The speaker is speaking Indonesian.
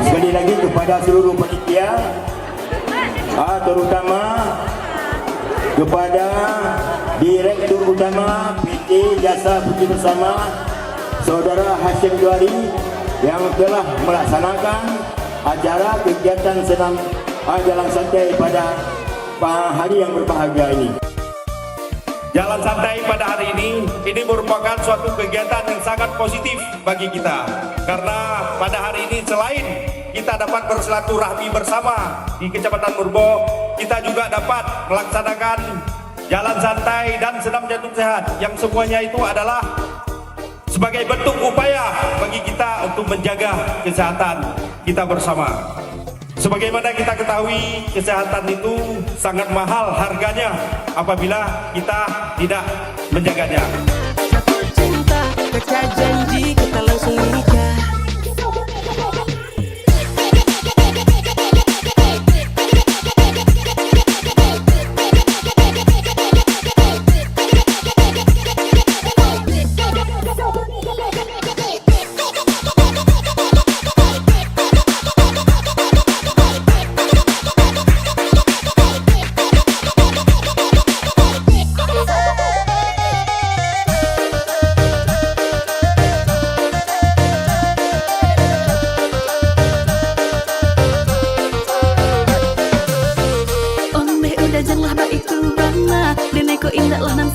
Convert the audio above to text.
Sekali lagi kepada seluruh panitia, terutama kepada Direktur Utama PT Jasa Budi Bersama Saudara Hashim Juari yang telah melaksanakan acara kegiatan senam jalan santai pada hari yang berbahagia ini. Jalan santai pada hari ini merupakan suatu kegiatan yang sangat positif bagi kita. Karena pada hari ini selain kita dapat bersilaturahmi bersama di Kecamatan Murbo, kita juga dapat melaksanakan jalan santai dan senam jantung sehat, yang semuanya itu adalah sebagai bentuk upaya bagi kita untuk menjaga kesehatan kita bersama. Sebagaimana kita ketahui, kesehatan itu sangat mahal harganya apabila kita tidak menjaganya. Jatuh cinta, pecah janji, kita langsung nikah. Janganlah baik tu bana, dan ko indah lah nan